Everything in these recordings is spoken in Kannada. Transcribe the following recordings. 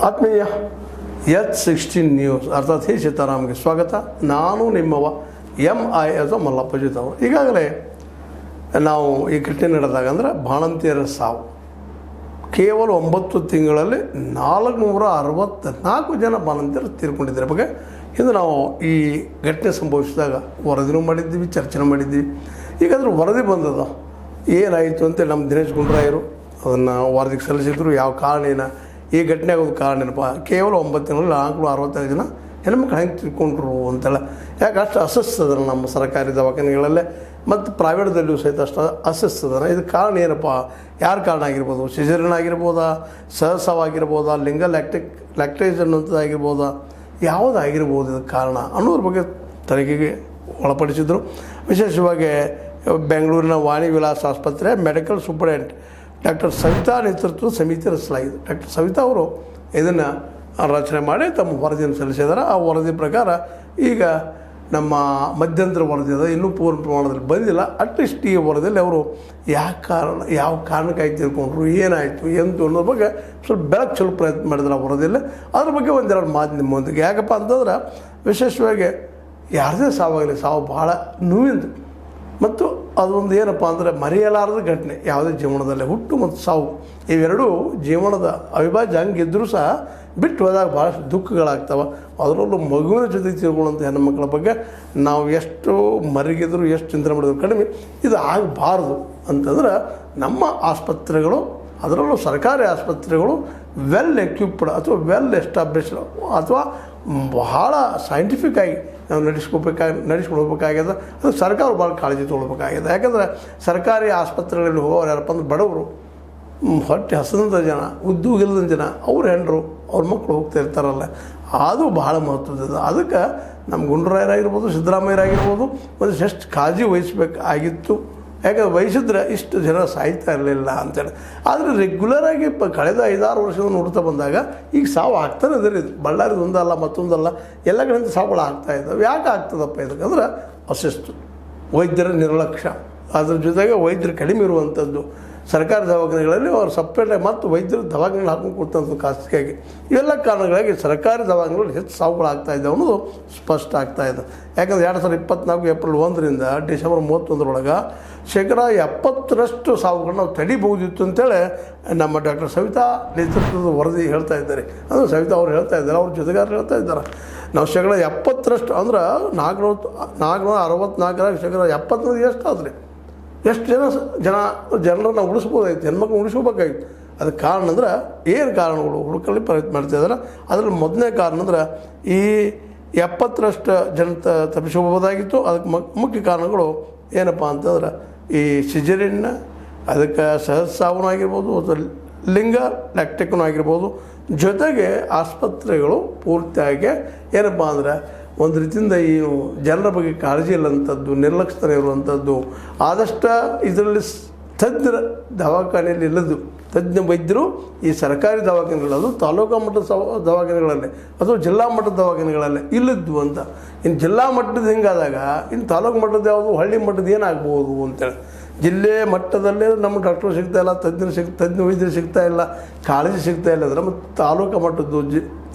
ಆತ್ಮೀಯ H16 ನ್ಯೂಸ್ ಅರ್ಥಾತ್ ಹೇ ಸೀತಾರಾಮ್ಗೆ ಸ್ವಾಗತ. ನಾನು ನಿಮ್ಮವ MIS ಮಲ್ಲಪ್ಪಾಜಿ ಅವರು. ಈಗಾಗಲೇ ನಾವು ಈ ಘಟನೆ ನಡೆದಾಗ ಅಂದರೆ ಬಾಣಂತಿಯರ ಸಾವು ಕೇವಲ 9 ತಿಂಗಳಲ್ಲಿ 464 ಜನ ಬಾಣಂತಿಯರು ತೀರ್ಕೊಂಡಿದ್ದಾರೆ ಬಗ್ಗೆ ಇಂದು ನಾವು ಈ ಘಟನೆ ಸಂಭವಿಸಿದಾಗ ವರದಿನೂ ಮಾಡಿದ್ದೀವಿ, ಚರ್ಚೆ ಮಾಡಿದ್ದೀವಿ. ಈಗ ಅದ್ರ ವರದಿ ಬಂದದ ಏನಾಯಿತು ಅಂತೇಳಿ ನಮ್ಮ ದಿನೇಶ್ ಗುಂಡ್ರಾಯರು ಅದನ್ನು ವರದಿಗೆ ಸಲ್ಲಿಸಿದ್ರು. ಯಾವ ಕಾರಣ ಈ ಘಟನೆ ಆಗೋದು ಕಾರಣ ಏನಪ್ಪ, ಕೇವಲ 9 ತಿಂಗಳಲ್ಲಿ 465 ಜನ ಹೆಣ್ಮಕ್ಳು ಹೆಂಗೆ ತಿಳ್ಕೊಂಡ್ರು ಅಂತೆಲ್ಲ. ಯಾಕೆ ಅಷ್ಟು ಅಸ್ವಸ್ಥದನ ನಮ್ಮ ಸರ್ಕಾರಿ ದವಾಖಾನೆಗಳಲ್ಲೇ ಮತ್ತು ಪ್ರೈವೇಟ್ದಲ್ಲಿಯೂ ಸಹಿತ ಅಷ್ಟು ಅಸ್ವಸ್ಥದನ. ಇದು ಕಾರಣ ಏನಪ್ಪ, ಯಾರು ಕಾರಣ ಆಗಿರ್ಬೋದು? ಸಿಜರಿನ್ ಆಗಿರ್ಬೋದಾ, ಸಹಸವಾಗಿರ್ಬೋದಾ, ಲಿಂಗ ಲ್ಯಾಕ್ಟೇಜ್ ಅನ್ನೋಂಥದ್ದಾಗಿರ್ಬೋದಾ, ಯಾವುದಾಗಿರ್ಬೋದು ಇದು ಕಾರಣ ಅನ್ನೋದ್ರ ಬಗ್ಗೆ ತನಿಖೆಗೆ ಒಳಪಡಿಸಿದರು. ವಿಶೇಷವಾಗಿ ಬೆಂಗಳೂರಿನ ವಾಣಿ ವಿಲಾಸ್ ಆಸ್ಪತ್ರೆ ಮೆಡಿಕಲ್ ಸೂಪರಿಂಟೆಂಡೆಂಟ್ ಡಾಕ್ಟರ್ ಸವಿತಾ ನೇತೃತ್ವದ ಸಮಿತಿ ರಚಿಸಲಾಗಿದೆ. ಡಾಕ್ಟರ್ ಸವಿತಾ ಅವರು ಇದನ್ನು ರಚನೆ ಮಾಡಿ ತಮ್ಮ ವರದಿಯನ್ನು ಸಲ್ಲಿಸಿದ್ದಾರೆ. ಆ ವರದಿ ಪ್ರಕಾರ ಈಗ ನಮ್ಮ ಮಧ್ಯಂತರ ವರದಿ ಅದ, ಇನ್ನೂ ಪೂರ್ಣ ಪ್ರಮಾಣದಲ್ಲಿ ಬಂದಿಲ್ಲ. ಅಟ್ಲೀಸ್ಟ್ ಈ ವರದಿಯಲ್ಲಿ ಅವರು ಯಾವ ಕಾರಣಕ್ಕಾಗಿ ತಿಳ್ಕೊಂಡ್ರು, ಏನಾಯಿತು ಎಂತು ಅನ್ನೋದ್ರ ಬಗ್ಗೆ ಸ್ವಲ್ಪ ಬೆಳಕು ಚೆಲ್ಲೋ ಪ್ರಯತ್ನ ಮಾಡಿದ್ರು ಆ ವರದಿಯಲ್ಲಿ. ಅದ್ರ ಬಗ್ಗೆ ಒಂದೆರಡು ಮಾತು ನಿಮ್ಮೊಂದಿಗೆ. ಯಾಕಪ್ಪ ಅಂತಂದ್ರೆ ವಿಶೇಷವಾಗಿ ಯಾರದೇ ಸಾವಾಗಲಿ, ಸಾವು ಭಾಳ ನೋವಿಂದು ಮತ್ತು ಅದೊಂದು ಏನಪ್ಪ ಅಂದರೆ ಮರೆಯಲಾರದ ಘಟನೆ. ಯಾವುದೇ ಜೀವನದಲ್ಲಿ ಹುಟ್ಟು ಮತ್ತು ಸಾವು ಇವೆರಡೂ ಜೀವನದ ಅವಿಭಾಜ್ಯ ಹಂಗಿದ್ದರೂ ಸಹ ಬಿಟ್ಟು ಹೋದಾಗ ಭಾಳಷ್ಟು ದುಃಖಗಳಾಗ್ತವೆ. ಅದರಲ್ಲೂ ಮಗುವಿನ ಜೊತೆ ತಿಳ್ಕೊಳ್ಳೋಂಥ ಹೆಣ್ಣುಮಕ್ಕಳ ಬಗ್ಗೆ ನಾವು ಎಷ್ಟು ಮರಿಗಿದ್ರು, ಎಷ್ಟು ಚಿಂತನೆ ಮಾಡಿದ್ರು ಕಡಿಮೆ. ಇದು ಆಗಬಾರ್ದು ಅಂತಂದ್ರೆ ನಮ್ಮ ಆಸ್ಪತ್ರೆಗಳು, ಅದರಲ್ಲೂ ಸರ್ಕಾರಿ ಆಸ್ಪತ್ರೆಗಳು ವೆಲ್ ಎಕ್ವಿಪ್ಡ್ ಅಥವಾ ವೆಲ್ ಎಸ್ಟಾಬ್ಲಿಷ್ಡ್ ಅಥವಾ ಬಹಳ ಸೈಂಟಿಫಿಕ್ ಆಗಿ ನಾವು ನಡೆಸ್ಕೊಂಡು ಹೋಗ್ಬೇಕಾಗ್ಯದ. ಅದು ಸರ್ಕಾರ ಭಾಳ ಕಾಳಜಿ ತೊಗೊಳ್ಬೇಕಾಗ್ಯದ. ಯಾಕಂದರೆ ಸರ್ಕಾರಿ ಆಸ್ಪತ್ರೆಗಳಲ್ಲಿ ಹೋಗೋರು ಯಾರಪ್ಪ ಅಂದ್ರೆ ಬಡವರು, ಹೊಟ್ಟೆ ಹಸದಂಥ ಜನ, ಉದ್ಯೋಗ ಇಲ್ಲದಂಥ ಜನ, ಅವ್ರ ಹೆಂಡರು ಅವ್ರ ಮಕ್ಕಳು ಹೋಗ್ತಾ ಇರ್ತಾರಲ್ಲ, ಅದು ಬಹಳ ಮಹತ್ವದ. ಅದಕ್ಕೆ ನಮ್ಮ ಗುಂಡರಾಯರಾಗಿರ್ಬೋದು, ಸಿದ್ದರಾಮಯ್ಯರಾಗಿರ್ಬೋದು ಮತ್ತು ಎಷ್ಟು ಕಾಳಜಿ ವಹಿಸ್ಬೇಕಾಗಿತ್ತು. ಯಾಕಂದ್ರೆ ವಹಿಸಿದ್ರೆ ಇಷ್ಟು ಜನ ಸಾಯ್ತಾ ಇರಲಿಲ್ಲ ಅಂತೇಳಿ. ಆದರೆ ರೆಗ್ಯುಲರಾಗಿ ಕಳೆದ 5-6 ವರ್ಷದಿಂದ ನೋಡ್ತಾ ಬಂದಾಗ ಈಗ ಸಾವು ಆಗ್ತಾನೆ ಇದ್ರೆ ಇದು ಬಳ್ಳಾರಿದು ಒಂದಲ್ಲ ಮತ್ತೊಂದಲ್ಲ ಎಲ್ಲ ಕಡೆಯಿಂದ ಸಾವುಗಳು ಆಗ್ತಾಯಿದ್ದಾವೆ. ಯಾಕೆ ಆಗ್ತದಪ್ಪ ಇದಕ್ಕಂದ್ರೆ ಅಶಿಸ್ತು, ವೈದ್ಯರ ನಿರ್ಲಕ್ಷ್ಯ, ಅದ್ರ ಜೊತೆಗೆ ವೈದ್ಯರು ಕಡಿಮೆ ಇರುವಂಥದ್ದು. ಸರ್ಕಾರಿ ದವಾಖಾನೆಗಳಲ್ಲಿ ಅವ್ರು ಸಪ್ರೇಟಾಗಿ ಮತ್ತು ವೈದ್ಯರು ದವಾಖಾನೆಗಳು ಹಾಕೊಂಡು ಕೊಡ್ತಂಥ ಖಾಸಗಿಯಾಗಿ. ಇವೆಲ್ಲ ಕಾರಣಗಳಾಗಿ ಸರ್ಕಾರಿ ದವಾಖಾನೆಗಳಲ್ಲಿ ಹೆಚ್ಚು ಸಾವುಗಳು ಆಗ್ತಾಯಿದ್ದಾವೆ ಅನ್ನೋದು ಸ್ಪಷ್ಟ ಆಗ್ತಾಯಿದೆ. ಯಾಕಂದರೆ 2024 ಏಪ್ರಿಲ್ 1ರಿಂದ ಡಿಸೆಂಬರ್ 31ರೊಳಗೆ 70% ಸಾವುಗಳನ್ನ ನಾವು ತಡಿಬಹುದಿತ್ತು ಅಂತೇಳಿ ನಮ್ಮ ಡಾಕ್ಟರ್ ಸವಿತಾ ನೇತೃತ್ವದ ವರದಿ ಹೇಳ್ತಾ ಇದ್ದಾರೆ. ಅದು ಸವಿತಾ ಅವ್ರು ಹೇಳ್ತಾ ಇದ್ದಾರೆ, ಅವ್ರ ಜೊತೆಗಾರರು ಹೇಳ್ತಾ ಇದ್ದಾರೆ. ನಾವು 70% ಅಂದ್ರೆ 464 70 ಎಷ್ಟು ಆದ್ರಿ, ಎಷ್ಟು ಜನರನ್ನು ಉಳಿಸ್ಬೋದಾಯ್ತು, ಹೆಣ್ಮಕ್ಳು ಉಳಿಸ್ಕೋಬೇಕಾಗಿತ್ತು. ಅದಕ್ಕೆ ಕಾರಣ ಅಂದ್ರೆ ಏನು ಕಾರಣಗಳು ಹುಡುಕಲ್ಲಿ ಪ್ರಯತ್ನ ಮಾಡ್ತಾಯಿದ್ದಾರೆ. ಅದರಲ್ಲಿ ಮೊದಲನೇ ಕಾರಣ ಅಂದ್ರೆ ಈ 70% ಜನ ತಪ್ಪಿಸ್ಕೋಬೋದಾಗಿತ್ತು. ಅದಕ್ಕೆ ಮುಖ್ಯ ಕಾರಣಗಳು ಏನಪ್ಪ ಅಂತಂದ್ರೆ ಈ ಸಿಜರಿನ್, ಅದಕ್ಕೆ ಸಹಸಾವೂ ಆಗಿರ್ಬೋದು, ಅಥವಾ ಲಿಂಗ ಲ್ಯಾಕ್ಟೇಕೂ ಆಗಿರ್ಬೋದು. ಜೊತೆಗೆ ಆಸ್ಪತ್ರೆಗಳು ಪೂರ್ತಿಯಾಗಿ ಏನಪ್ಪ ಅಂದ್ರೆ ಒಂದು ರೀತಿಯಿಂದ ಈ ಜನರ ಬಗ್ಗೆ ಕಾಳಜಿ ಇಲ್ಲಂಥದ್ದು, ನಿರ್ಲಕ್ಷ್ಯತೆ ಇರುವಂಥದ್ದು. ಆದಷ್ಟು ಇದರಲ್ಲಿ ತಜ್ಞರ ದವಾಖಾನೆಯಲ್ಲಿ ಇಲ್ಲದು, ತಜ್ಞ ವೈದ್ಯರು ಈ ಸರ್ಕಾರಿ ದವಾಖಾನೆಗಳು, ಅದು ತಾಲೂಕಾ ಮಟ್ಟದ ದವಾಖಾನೆಗಳಲ್ಲಿ ಅಥವಾ ಜಿಲ್ಲಾ ಮಟ್ಟದ ದವಾಖಾನೆಗಳಲ್ಲಿ ಇಲ್ಲದ್ದು ಅಂತ. ಇನ್ನು ಜಿಲ್ಲಾ ಮಟ್ಟದ ಹಿಂಗಾದಾಗ ಇನ್ನು ತಾಲೂಕು ಮಟ್ಟದ ಯಾವುದು, ಹಳ್ಳಿ ಮಟ್ಟದ ಏನಾಗ್ಬೋದು ಅಂತೇಳಿ. ಜಿಲ್ಲೆ ಮಟ್ಟದಲ್ಲೇ ನಮ್ಮ ಡಾಕ್ಟ್ರು ಸಿಗ್ತಾಯಿಲ್ಲ, ತಜ್ಞ ವೈದ್ಯರು ಸಿಗ್ತಾಯಿಲ್ಲ, ಕಾಳಜಿ ಸಿಗ್ತಾಯಿಲ್ಲ ಅಂದ್ರೆ ಮತ್ತು ತಾಲೂಕು ಮಟ್ಟದ್ದು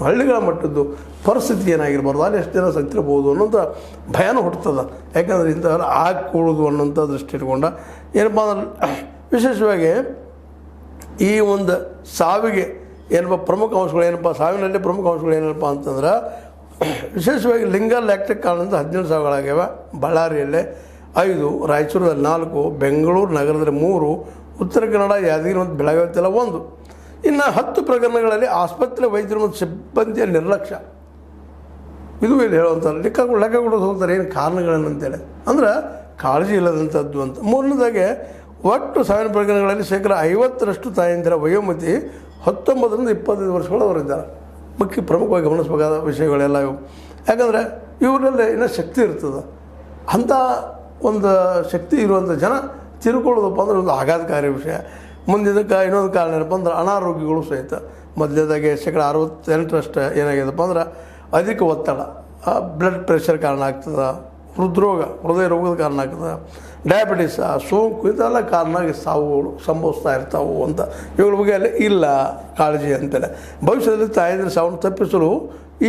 ಹಳ್ಳಿಗಳ ಮಟ್ಟದ್ದು ಪರಿಸ್ಥಿತಿ ಏನಾಗಿರ್ಬಾರ್ದು, ಅಲ್ಲಿ ಎಷ್ಟು ಜನ ಸತ್ತಿರ್ಬೋದು ಅನ್ನೋಂಥ ಭಯನೂ ಹುಡ್ತದೆ. ಯಾಕಂದರೆ ಇಂಥವ್ರು ಹಾಕ್ಕೊಳ್ಳೋದು ಅನ್ನೋಂಥ ದೃಷ್ಟಿ ಇಟ್ಕೊಂಡ ಏನಪ್ಪ ಅಂದ್ರೆ ವಿಶೇಷವಾಗಿ ಈ ಒಂದು ಸಾವಿಗೆ ಏನಪ್ಪ ಪ್ರಮುಖ ಅಂಶಗಳು ಏನಪ್ಪ, ಸಾವಿನಲ್ಲಿ ಪ್ರಮುಖ ಅಂಶಗಳು ಏನಪ್ಪ ಅಂತಂದ್ರೆ ವಿಶೇಷವಾಗಿ ಲಿಂಗ ಲ್ಯಾಕ್ಟಿಕ್ ಕಾರಣದಿಂದ 17 ಸಾವುಗಳಾಗ್ಯಾವ. ಬಳ್ಳಾರಿಯಲ್ಲೇ 5, ರಾಯಚೂರಲ್ಲಿ 4, ಬೆಂಗಳೂರು ನಗರದಲ್ಲಿ 3, ಉತ್ತರ ಕನ್ನಡ, ಯಾದಗಿರಿ ಮತ್ತು ಬೆಳಗಾವಿಯಲ್ಲ 1. ಇನ್ನು 10 ಪ್ರಕರಣಗಳಲ್ಲಿ ಆಸ್ಪತ್ರೆ ವೈದ್ಯರು ಮತ್ತು ಸಿಬ್ಬಂದಿಯ ನಿರ್ಲಕ್ಷ್ಯ. ಇದು ಇಲ್ಲಿ ಹೇಳುವಂಥ ಲೆಕ್ಕ ಕೊಡೋದು ಹೋಗ್ತಾರೆ ಏನು ಕಾರಣಗಳನ್ನಂತೇಳಿ ಅಂದ್ರೆ ಕಾಳಜಿ ಇಲ್ಲದಂಥದ್ದು ಅಂತ. ಮೂರನೇದಾಗೆ ಒಟ್ಟು ಸಾವಿನ ಪ್ರಕರಣಗಳಲ್ಲಿ 50% ತಾಯಂದಿರ ವಯೋಮಿತಿ 19ರಿಂದ 25 ವರ್ಷಗಳವರಿದ್ದಾರೆ. ಮುಖ್ಯ ಪ್ರಮುಖವಾಗಿ ಗಮನಿಸಬೇಕಾದ ವಿಷಯಗಳೆಲ್ಲ ಇವು. ಯಾಕಂದರೆ ಇವರಲ್ಲಿ ಇನ್ನೂ ಶಕ್ತಿ ಇರ್ತದೆ. ಅಂಥ ಒಂದು ಶಕ್ತಿ ಇರುವಂಥ ಜನ ತಿಳ್ಕೊಳ್ಳೋದಪ್ಪ ಅಂದ್ರೆ ಒಂದು ಆಘಾತಕಾರಿ ವಿಷಯ. ಮುಂದಿದ್ದಕ್ಕೆ ಇನ್ನೊಂದು ಕಾರಣ ಏನಪ್ಪ ಅಂದ್ರೆ ಅನಾರೋಗ್ಯಗಳು ಸಹಿತ. ಮೊದಲನೇದಾಗಿ 68% ಏನಾಗ್ಯದಪ್ಪ ಅಂದ್ರೆ ಅಧಿಕ ಒತ್ತಡ, ಬ್ಲಡ್ ಪ್ರೆಷರ್ ಕಾರಣ ಆಗ್ತದೆ, ಹೃದಯ ರೋಗದ ಕಾರಣ ಆಗ್ತದೆ, ಡಯಾಬಿಟಿಸ್ ಸೋಂಕು ಇದೆಲ್ಲ ಕಾರಣ ಸಾವುಗಳು ಸಂಭವಿಸ್ತಾ ಇರ್ತಾವೆ ಅಂತ ಇವುಗಳ ಬಗ್ಗೆ ಅಲ್ಲಿ ಇಲ್ಲ ಕಾಳಜಿ ಅಂತೇಳಿ ಭವಿಷ್ಯದಲ್ಲಿ ತಾಯಂದಿರ ಸಾವನ್ನು ತಪ್ಪಿಸಲು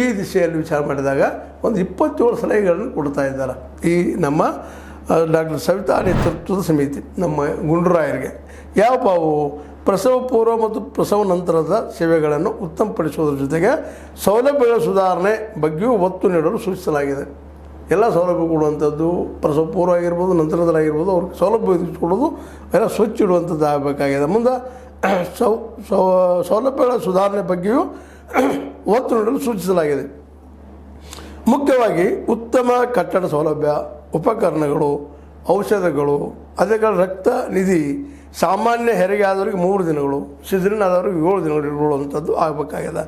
ಈ ದಿಶೆಯಲ್ಲಿ ವಿಚಾರ ಮಾಡಿದಾಗ ಒಂದು 27 ಸಲಹೆಗಳನ್ನು ಕೊಡ್ತಾ ಇದ್ದಾರೆ ಈ ನಮ್ಮ ಡಾಕ್ಟರ್ ಸವಿತಾ ನೇತೃತ್ವದ ಸಮಿತಿ ನಮ್ಮ ಗುಂಡೂರಾಯರಿಗೆ. ಯಾವವು ಪ್ರಸವ ಪೂರ್ವ ಮತ್ತು ಪ್ರಸವ ನಂತರದ ಸೇವೆಗಳನ್ನು ಉತ್ತಮಪಡಿಸುವುದರ ಜೊತೆಗೆ ಸೌಲಭ್ಯಗಳ ಸುಧಾರಣೆ ಬಗ್ಗೆಯೂ ಒತ್ತು ನೀಡಲು ಸೂಚಿಸಲಾಗಿದೆ. ಎಲ್ಲ ಸೌಲಭ್ಯ ಕೊಡುವಂಥದ್ದು ಪ್ರಸವ ಪೂರ್ವ ಆಗಿರ್ಬೋದು ನಂತರದಲ್ಲಾಗಿರ್ಬೋದು ಅವ್ರಿಗೆ ಸೌಲಭ್ಯ ಕೊಡೋದು ಎಲ್ಲ ಸ್ವಚ್ಛ ಇಡುವಂಥದ್ದು ಆಗಬೇಕಾಗಿದೆ. ಮುಂದೆ ಸೌಲಭ್ಯಗಳ ಸುಧಾರಣೆ ಬಗ್ಗೆಯೂ ಒತ್ತು ನೀಡಲು ಸೂಚಿಸಲಾಗಿದೆ. ಮುಖ್ಯವಾಗಿ ಉತ್ತಮ ಕಟ್ಟಡ ಸೌಲಭ್ಯ, ಉಪಕರಣಗಳು, ಔಷಧಗಳು, ಅದಕ್ಕೆ ರಕ್ತ ನಿಧಿ, ಸಾಮಾನ್ಯ ಹೆರಿಗೆ ಆದವ್ರಿಗೆ 3 ದಿನಗಳು, ಸಿಜರಿನ್ ಆದವ್ರಿಗೆ 7 ದಿನಗಳು ಇರುವಂಥದ್ದು ಆಗಬೇಕಾಗಿದೆ.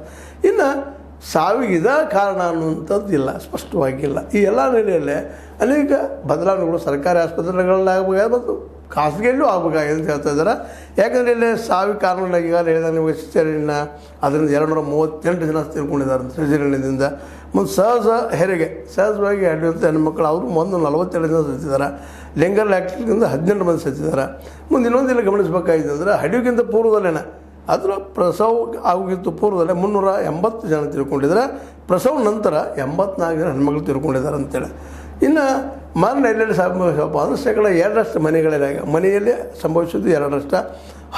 ಇನ್ನು ಸಾವಿಗಿದ ಕಾರಣ ಅನ್ನುವಂಥದ್ದು ಇಲ್ಲ, ಸ್ಪಷ್ಟವಾಗಿಲ್ಲ. ಈ ಎಲ್ಲ ನೆಲೆಯಲ್ಲೇ ಅನೇಕ ಬದಲಾವಣೆಗಳು ಸರ್ಕಾರಿ ಆಸ್ಪತ್ರೆಗಳಲ್ಲಿ ಆಗಬೇಕಾಗಿದೆ ಮತ್ತು ಖಾಸಗಿಯಲ್ಲೂ ಆಗಬೇಕಾಗಿದೆ ಅಂತ ಹೇಳ್ತಾ ಇದ್ದಾರೆ. ಯಾಕಂದರೆ ಇಲ್ಲಿ ಸಾವಿಗೆ ಕಾರಣಗಳಾಗಿ ಈಗಾಗಲೇ ಹೇಳಿದಾಗ ನಿಮಗೆ ಸಿಜರಿನ್ನ ಅದರಿಂದ 238 ಜನ ತೀರ್ಕೊಂಡಿದ್ದಾರೆ ಸಿಜರಿನಿಂದ. ಮುಂದೆ ಸಹಜ ಹೆರಿಗೆ ಸಹಜವಾಗಿ ಹಡಿಯುವಂಥ ಹೆಣ್ಮಕ್ಳು ಅವರು 42 ಜನ ಸತ್ತಿದ್ದಾರೆ. ಲಿಂಗರ್ ಲ್ಯಾಕ್ಟಿಕ್ಕಿಂದ 18 ಮಂದಿ ಸತ್ತಿದ್ದಾರೆ. ಮುಂದೆ ಇನ್ನೊಂದಿಲ್ಲ ಗಮನಿಸಬೇಕಾಗಿದೆ ಅಂದರೆ ಹಡಿಯೋಕ್ಕಿಂತ ಪೂರ್ವದಲ್ಲೇನ ಅದರ ಪ್ರಸವ ಆಗೋಕ್ಕಿಂತ ಪೂರ್ವದಲ್ಲೇ 380 ಜನ ತಿಳ್ಕೊಂಡಿದ್ದಾರೆ. ಪ್ರಸವ ನಂತರ 84 ಜನ ಹೆಣ್ಮಕ್ಳು ತಿಳ್ಕೊಂಡಿದ್ದಾರೆ ಅಂತೇಳಿ. ಇನ್ನು ಮಾರಣ ಎಲ್ಲೆಲ್ಲಿ ಸಂಭವಿಸಪ್ಪ ಅಂದರೆ 2% ಮನೆಯಲ್ಲಿ ಸಂಭವಿಸಿದ್ದು 2%.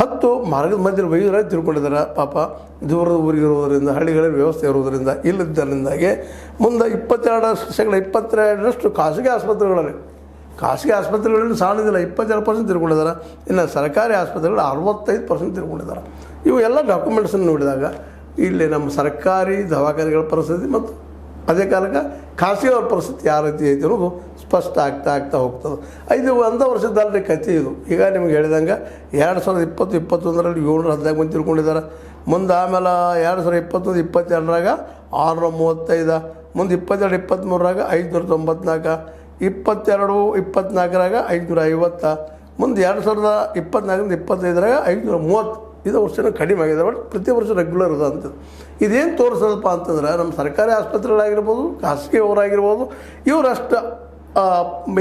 10 ಮಾರ್ಗದ ಮಧ್ಯದಲ್ಲಿ ವೈದ್ಯರಾಗಿ ತಿಳ್ಕೊಂಡಿದ್ದಾರೆ. ಪಾಪ ದೂರದ ಊರಿಗಿರುವುದರಿಂದ ಹಳ್ಳಿಗಳಲ್ಲಿ ವ್ಯವಸ್ಥೆ ಇರುವುದರಿಂದ ಇಲ್ಲದ್ದರಿಂದಾಗಿ ಮುಂದೆ 22% ಖಾಸಗಿ ಆಸ್ಪತ್ರೆಗಳಲ್ಲಿ ಸಾಲದಿಲ್ಲ 22% ತಿಳ್ಕೊಂಡಿದ್ದಾರೆ. ಇನ್ನು ಸರ್ಕಾರಿ ಆಸ್ಪತ್ರೆಗಳು 65% ತಿಳ್ಕೊಂಡಿದ್ದಾರೆ. ಇವು ಎಲ್ಲ ಡಾಕ್ಯುಮೆಂಟ್ಸನ್ನು ನೋಡಿದಾಗ ಇಲ್ಲಿ ನಮ್ಮ ಸರ್ಕಾರಿ ದವಾಖಾನೆಗಳ ಪರಿಸ್ಥಿತಿ ಮತ್ತು ಅದೇ ಕಾಲಕ್ಕೆ ಖಾಸಗಿಯವ್ರ ಪರಿಸ್ಥಿತಿ ಯಾವ ರೀತಿ ಐತಿ ಅನ್ನೋದು ಸ್ಪಷ್ಟ ಆಗ್ತಾ ಹೋಗ್ತದೆ. ಇದು ಒಂದು ವರ್ಷದಲ್ಲೇ ಕಥೆ ಇದು. ಈಗ ನಿಮ್ಗೆ ಹೇಳಿದಂಗೆ 2020-21ರಲ್ಲಿ 714 ಮಂದಿ ತಿಳ್ಕೊಂಡಿದ್ದಾರೆ. ಮುಂದೆ ಆಮೇಲೆ 2021-22ರಾಗ 635, ಮುಂದೆ 22-23ರಾಗ 594, 22-24ರಾಗ 550, ಮುಂದೆ 2024-25ರಾಗ 530. ಇದು ವರ್ಷ ಕಡಿಮೆ ಆಗಿದೆ. ಬಟ್ ಪ್ರತಿ ವರ್ಷ ರೆಗ್ಯುಲರ್ ಇದೆ ಅಂತ. ಇದೇನು ತೋರಿಸೋದಪ್ಪ ಅಂತಂದ್ರೆ ನಮ್ಮ ಸರ್ಕಾರಿ ಆಸ್ಪತ್ರೆಗಳಾಗಿರ್ಬೋದು, ಖಾಸಗಿಯವರಾಗಿರ್ಬೋದು, ಇವರಷ್ಟು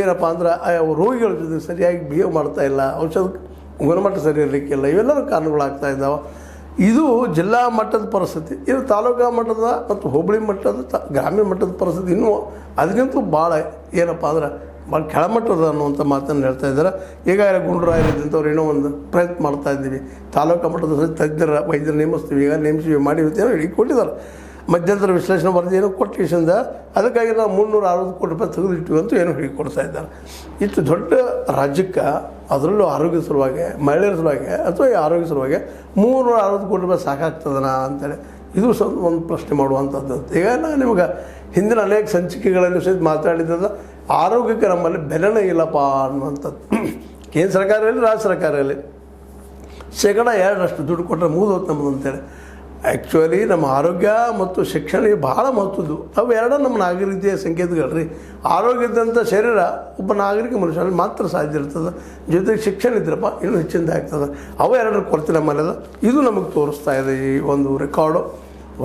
ಏನಪ್ಪ ಅಂದ್ರೆ ರೋಗಿಗಳ ಜೊತೆ ಸರಿಯಾಗಿ ಬಿಹೇವ್ ಮಾಡ್ತಾಯಿಲ್ಲ, ಔಷಧ ಗುಣಮಟ್ಟ ಸರಿ ಇರಲಿಕ್ಕಿಲ್ಲ, ಇವೆಲ್ಲರೂ ಕಾರಣಗಳಾಗ್ತಾ ಇದ್ದಾವೆ. ಇದು ಜಿಲ್ಲಾ ಮಟ್ಟದ ಪರಿಸ್ಥಿತಿ. ಇದು ತಾಲೂಕಾ ಮಟ್ಟದ ಮತ್ತು ಹೋಬಳಿ ಮಟ್ಟದ ಗ್ರಾಮೀಣ ಮಟ್ಟದ ಪರಿಸ್ಥಿತಿ ಇನ್ನೂ ಅದಕ್ಕಿಂತಲೂ ಭಾಳ ಏನಪ್ಪ ಅಂದ್ರೆ ಭಾಳ ಕೆಳಮಟ್ಟದ ಅನ್ನುವಂಥ ಮಾತನ್ನು ಹೇಳ್ತಾ ಇದ್ದಾರೆ. ಈಗಾಗಲೇ ಗುಂಡೂರಾಯರಿಂಥವ್ರು ಏನೋ ಒಂದು ಪ್ರಯತ್ನ ಮಾಡ್ತಾ ಇದ್ದೀವಿ, ತಾಲೂಕಾ ಮಟ್ಟದ ತಜ್ಞರ ವೈದ್ಯರು ನೇಮಿಸ್ತೀವಿ, ಈಗ ನೇಮಿಸಿ ಮಾಡಿರ್ತೀವಿ ಏನೋ ಹೇಳಿ ಕೊಟ್ಟಿದ್ದಾರೆ. ಮಧ್ಯಂತರ ವಿಶ್ಲೇಷಣೆ ವರದಿ ಏನೋ ಕೊಟ್ಟಿಸಿಂದ ಅದಕ್ಕಾಗಿ ನಾವು 360 ಕೋಟಿ ರೂಪಾಯಿ ತೆಗೆದಿಟ್ಟಿವಿ ಅಂತ ಏನೋ ಹೇಳಿ ಕೊಡ್ತಾ ಇದ್ದಾರೆ. ಇಷ್ಟು ದೊಡ್ಡ ರಾಜ್ಯಕ್ಕೆ ಅದರಲ್ಲೂ ಆರೋಗ್ಯ ಸಲುವಾಗಿ, ಮಹಿಳೆಯರ ಸಲುವಾಗಿ ಅಥವಾ ಆರೋಗ್ಯ ಸಲುವಾಗಿ 360 ಕೋಟಿ ರೂಪಾಯಿ ಸಾಕಾಗ್ತದನಾ ಅಂತೇಳಿ ಇದು ಒಂದು ಪ್ರಶ್ನೆ ಮಾಡುವಂಥದ್ದು. ಈಗ ನಾನು ನಿಮ್ಗೆ ಹಿಂದಿನ ಅನೇಕ ಸಂಚಿಕೆಗಳಲ್ಲಿ ಸಹಿತ ಮಾತಾಡಿದ್ದದ ಆರೋಗ್ಯಕ್ಕೆ ನಮ್ಮಲ್ಲಿ ಬೆಲೆನೇ ಇಲ್ಲಪ್ಪ ಅನ್ನುವಂಥದ್ದು. ಕೇಂದ್ರ ಸರ್ಕಾರ ಇರಲಿ ರಾಜ್ಯ ಸರ್ಕಾರ ಇರಲಿ 2% ದುಡ್ಡು ಕೊಟ್ಟರೆ ಮುಗಿದೋತು ನಮ್ಮದು ಅಂತೇಳಿ. ಆ್ಯಕ್ಚುಲಿ ನಮ್ಮ ಆರೋಗ್ಯ ಮತ್ತು ಶಿಕ್ಷಣ ಭಾಳ ಮಹತ್ವದ್ದು. ಅವು ಎರಡೂ ನಮ್ಮ ನಾಗರಿಕತೆಯ ಸಂಕೇತಗಳು ರೀ. ಆರೋಗ್ಯದಂಥ ಶರೀರ ಒಬ್ಬ ನಾಗರಿಕ ಮನುಷ್ಯನಲ್ಲಿ ಮಾತ್ರ ಸಾಧ್ಯ ಇರ್ತದೆ. ಜೊತೆಗೆ ಶಿಕ್ಷಣ ಇದ್ರಪ್ಪ ಇನ್ನೂ ಹೆಚ್ಚಿಂದ ಆಗ್ತದೆ. ಅವು ಎರಡರ ಕೊರತೆ ನಮ್ಮಲ್ಲೆಲ್ಲ ಇದು ನಮಗೆ ತೋರಿಸ್ತಾ ಇದೆ ಈ ಒಂದು ರೆಕಾರ್ಡು.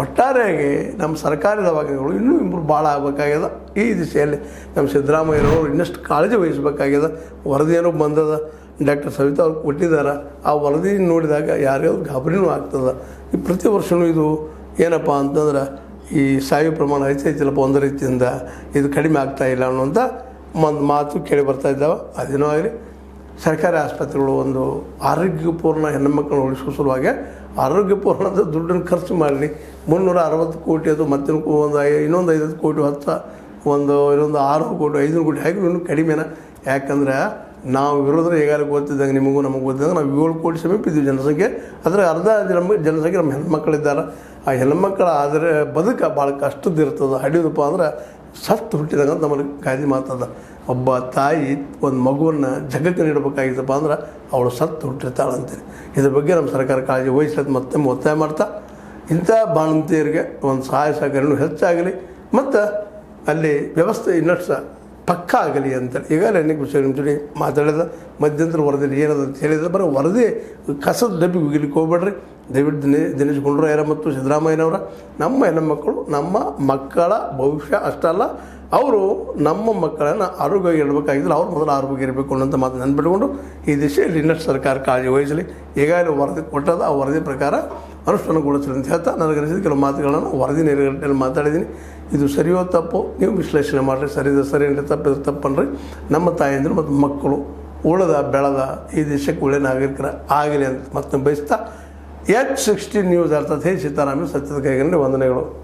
ಒಟ್ಟಾರೆಯಾಗಿ ನಮ್ಮ ಸರ್ಕಾರಿ ದವಾಖಾನೆಗಳು ಇನ್ನೂ ಇಂಪ್ರೂವ್ ಭಾಳ ಆಗಬೇಕಾಗ್ಯದ. ಈ ದಿಶೆಯಲ್ಲಿ ನಮ್ಮ ಸಿದ್ದರಾಮಯ್ಯನವರು ಇನ್ನಷ್ಟು ಕಾಳಜಿ ವಹಿಸಬೇಕಾಗ್ಯದ. ವರದಿಯೇನೋ ಬಂದದ, ಡಾಕ್ಟರ್ ಸವಿತಾ ಅವ್ರು ಕೊಟ್ಟಿದ್ದಾರೆ. ಆ ವರದಿ ನೋಡಿದಾಗ ಯಾರ್ಯಾರು ಗಾಬರಿನೂ ಆಗ್ತದೆ. ಈ ಪ್ರತಿ ವರ್ಷವೂ ಇದು ಏನಪ್ಪ ಅಂತಂದ್ರೆ ಈ ಸಾವು ಪ್ರಮಾಣ ಹೆಚ್ಚೈತಿಲ್ಲಪ್ಪ ಒಂದು ರೀತಿಯಿಂದ ಇದು ಕಡಿಮೆ ಆಗ್ತಾಯಿಲ್ಲ ಅನ್ನೋಂಥ ಒಂದು ಮಾತು ಕೇಳಿ ಬರ್ತಾ ಇದ್ದಾವೆ. ಅದೇನೋ ಆಗಲಿ ಸರ್ಕಾರಿ ಆಸ್ಪತ್ರೆಗಳು ಒಂದು ಆರೋಗ್ಯಪೂರ್ಣ ಹೆಣ್ಣುಮಕ್ಕಳನ್ನ ಉಳಿಸೋ ಸಲುವಾಗಿ ಆರೋಗ್ಯಪೂರ್ಣದ ದುಡ್ಡನ್ನು ಖರ್ಚು ಮಾಡಿ 360 ಕೋಟಿ ಅದು ಮತ್ತೆ ಇನ್ನೊಂದು 50 ಕೋಟಿ ಹೊತ್ತು ಇನ್ನೊಂದು 6 ಕೋಟಿ 500 ಕೋಟಿ ಹಾಕಿ ಇನ್ನೂ ಕಡಿಮೆನ. ಯಾಕಂದ್ರೆ ನಾವು ಇರೋದ್ರೆ ಈಗಾಗಲೇ ಗೊತ್ತಿದ್ದಂಗೆ ನಿಮಗೂ ನಮಗೆ ಗೊತ್ತಿದ್ದಂಗೆ ನಾವು 7 ಕೋಟಿ ಸಮೀಪ ಇದ್ದೀವಿ ಜನಸಂಖ್ಯೆ. ಅದರ ಅರ್ಧ ಜನಸಂಖ್ಯೆ ನಮ್ಮ ಹೆಣ್ಮಕ್ಳಿದ್ದಾರೆ. ಆ ಹೆಣ್ಮಕ್ಳು ಆದರೆ ಬದುಕು ಭಾಳ ಕಷ್ಟದಿರ್ತದೆ. ಹಡಿಯೋದಪ್ಪ ಅಂದ್ರೆ ಸತ್ತು ಹುಟ್ಟಿದಂಗೆ ನಮ್ಮಲ್ಲಿ ಗಾದಿ ಮಾತದ. ಒಬ್ಬ ತಾಯಿ ಒಂದು ಮಗುವನ್ನು ಜಗಕ್ಕೆ ನೀಡಬೇಕಾಗಿತ್ತಪ್ಪ ಅಂದ್ರೆ ಅವಳು ಸತ್ತು ಹುಟ್ಟಿರ್ತಾಳಂತೇಳಿ. ಇದ್ರ ಬಗ್ಗೆ ನಮ್ಮ ಸರ್ಕಾರ ಕಾಳಜಿ ವಹಿಸೋದು ಮತ್ತೆ ಒತ್ತಾಯ ಮಾಡ್ತಾ ಇಂಥ ಬಾಣಂತಿಯರಿಗೆ ಒಂದು ಸಹಾಯ ಸಹಕಾರನೂ ಹೆಚ್ಚಾಗಲಿ ಮತ್ತು ಅಲ್ಲಿ ವ್ಯವಸ್ಥೆ ಇನ್ನಷ್ಟು ಪಕ್ಕ ಆಗಲಿ ಅಂತೇಳಿ ಈಗಾಗಲೇ ಅನೇಕ ವಿಷಯ ನಿಮ್ಮ ಜೊತೆ ಮಾತಾಡಿದ. ಮಧ್ಯಂತರ ವರದಿಯಲ್ಲಿ ಏನದ ಅಂತ ಹೇಳಿದ್ರೆ ಬರೋ ವರದಿ ಕಸದ ಡಬ್ಬಿ ಉಗಿಲಿಕ್ಕೆ ಹೋಗ್ಬೇಡ್ರಿ. ದಯವಿಟ್ಟು ದಿನೇಶ್ ಗುಂಡೂರಾಯರ ಮತ್ತು ಸಿದ್ದರಾಮಯ್ಯನವರ ನಮ್ಮ ಹೆಣ್ಣುಮಕ್ಕಳು ನಮ್ಮ ಮಕ್ಕಳ ಭವಿಷ್ಯ ಅಷ್ಟಲ್ಲ ಅವರು ನಮ್ಮ ಮಕ್ಕಳನ್ನು ಆರೋಗ್ಯವಾಗಿ ಇಡಬೇಕಾಗಿದ್ದರೆ ಅವ್ರು ಮೊದಲು ಆರೋಗ್ಯ ಇರಬೇಕು ಅನ್ನೋಂಥ ಮಾತು ನೆನ್ಪಿಟ್ಕೊಂಡು ಈ ದಿಶೆಯಲ್ಲಿ ಇನ್ನಷ್ಟು ಸರ್ಕಾರ ಕಾಳಜಿ ವಹಿಸಲಿ. ಈಗಾಗಲೇ ವರದಿ ಕೊಟ್ಟದ, ಆ ವರದಿ ಪ್ರಕಾರ ಅನುಷ್ಠಾನಗೊಳಿಸಲಿ ಅಂತ ಹೇಳ್ತಾ ನನಗೆ ಅನಿಸಿದ ಕೆಲವು ಮಾತುಗಳನ್ನು ವರದಿ ನೇರಗಟ್ಟೆಯಲ್ಲಿ ಮಾತಾಡಿದ್ದೀನಿ. ಇದು ಸರಿಯೋ ತಪ್ಪು ನೀವು ವಿಶ್ಲೇಷಣೆ ಮಾಡಿರಿ. ಸರಿ ಅಂದರೆ ತಪ್ಪನ್ರಿ. ನಮ್ಮ ತಾಯಂದಿರು ಮತ್ತು ಮಕ್ಕಳು ಉಳಿದ ಬೆಳೆದ ಈ ದೇಶಕ್ಕೆ ಒಳ್ಳೆಯ ನಾಗರಿಕರ ಆಗಲಿ ಅಂತ ಮತ್ತೆ ಬಯಸ್ತಾ H16 ನ್ಯೂಸ್ ಅರ್ಥಾತ್ ಹೇ ಸೀತಾರಾಮ ಸತ್ಯದ ಕೈಗಂಡು ವಂದನೆಗಳು.